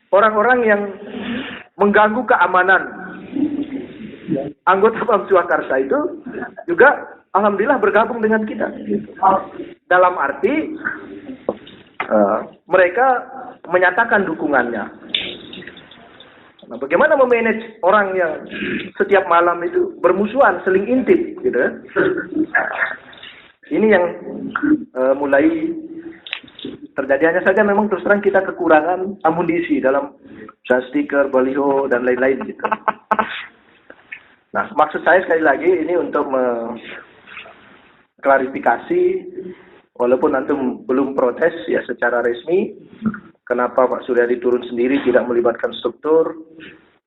orang-orang yang mengganggu keamanan anggota PAM Swakarsa itu juga alhamdulillah bergabung dengan kita. Dalam arti mereka menyatakan dukungannya. Nah, bagaimana memanage orang yang setiap malam itu bermusuhan, saling intip, gitu ya? Ini yang mulai terjadi. Hanya saja memang terus terang kita kekurangan amunisi dalam stiker, baliho, dan lain-lain gitu. Nah, maksud saya sekali lagi ini untuk klarifikasi, walaupun antum belum protes ya secara resmi, kenapa Pak Suryadi turun sendiri tidak melibatkan struktur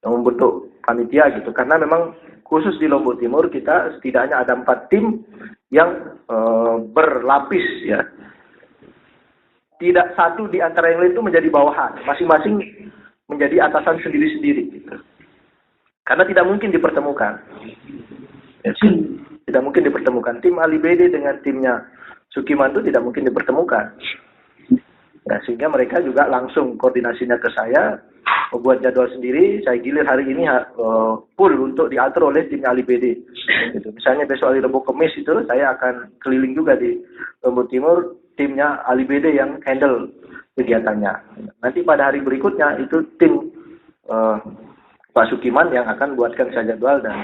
yang membentuk panitia gitu. Karena memang khusus di Lombok Timur kita setidaknya ada 4 tim yang berlapis ya. Tidak satu di antara yang lain itu menjadi bawahan, masing-masing menjadi atasan sendiri-sendiri gitu. Karena tidak mungkin dipertemukan. Ya, tidak mungkin dipertemukan. Tim Ali BD dengan timnya Sukiman itu tidak mungkin dipertemukan. Ya, sehingga mereka juga langsung koordinasinya ke saya, membuat jadwal sendiri. Saya gilir hari ini full untuk diatur oleh tim Ali BD. Gitu. Misalnya besok hari Rabu Kamis itu saya akan keliling juga di Lombok Timur, timnya Ali BD yang handle kegiatannya. Nanti pada hari berikutnya itu tim Pak Sukiman yang akan buatkan saya jadwal dan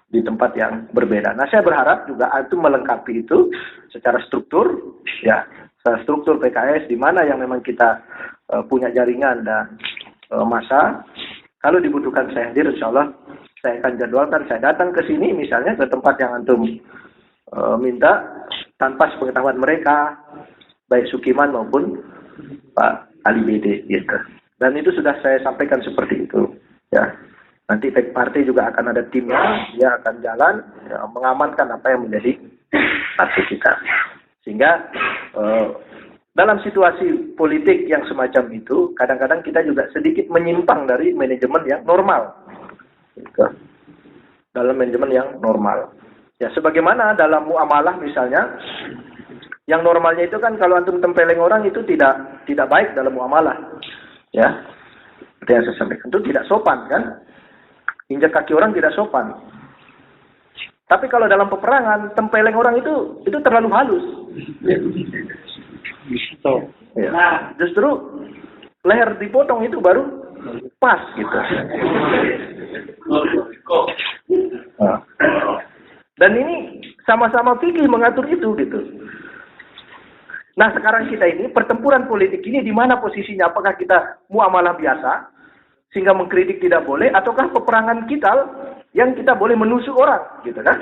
di tempat yang berbeda. Nah, saya berharap juga itu melengkapi itu secara struktur, ya, secara struktur PKS di mana yang memang kita punya jaringan dan masa. Kalau dibutuhkan saya hadir, insya Allah saya akan jadwalkan. Saya datang ke sini misalnya ke tempat yang antum minta tanpa sepengetahuan mereka, baik Sukiman maupun Pak Ali BD, gitu. Dan itu sudah saya sampaikan seperti itu, ya. Nanti partai juga akan ada timnya, dia akan jalan ya, mengamankan apa yang menjadi partai kita. Sehingga dalam situasi politik yang semacam itu, kadang-kadang kita juga sedikit menyimpang dari manajemen yang normal. Gitu. Dalam manajemen yang normal. Ya, sebagaimana dalam muamalah misalnya, yang normalnya itu kan kalau antum tempeleng orang itu tidak baik dalam muamalah. Ya, seperti yang saya sampaikan itu tidak sopan kan? Injak kaki orang tidak sopan. Tapi kalau dalam peperangan tempeleng orang itu terlalu halus. Ya. Nah, justru leher dipotong itu baru pas gitu. Nah. Dan ini sama-sama fikih mengatur itu gitu. Nah, sekarang kita ini, pertempuran politik ini di mana posisinya? Apakah kita muamalah biasa, sehingga mengkritik tidak boleh, ataukah peperangan kita yang kita boleh menusuk orang, gitu kan?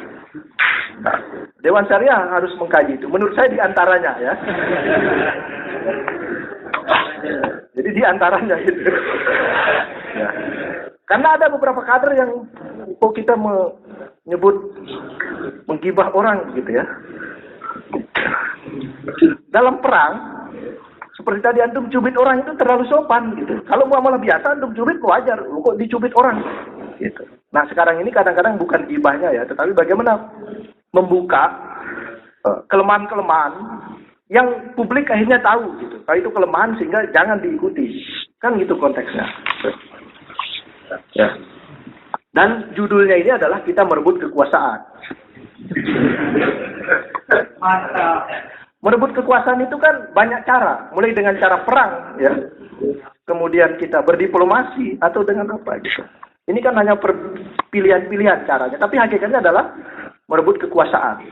Nah, Dewan Syariah harus mengkaji itu. Menurut saya di antaranya, ya. Jadi di antaranya gitu. Ya. Karena ada beberapa kader yang kok kita menyebut menggibah orang, gitu ya. Dalam perang, seperti tadi antum cubit orang itu terlalu sopan gitu. Kalau muamalah biasa antum cubit wajar, kok dicubit orang gitu. Nah, sekarang ini kadang-kadang bukan gibahnya ya, tetapi bagaimana membuka kelemahan-kelemahan yang publik akhirnya tahu gitu. Kalau itu kelemahan sehingga jangan diikuti. Kan gitu konteksnya. Ya. Dan judulnya ini adalah kita merebut kekuasaan. Merebut kekuasaan itu kan banyak cara, mulai dengan cara perang, ya. Kemudian kita berdiplomasi atau dengan apa gitu. Ini kan hanya pilihan-pilihan caranya, tapi hakikatnya adalah merebut kekuasaan.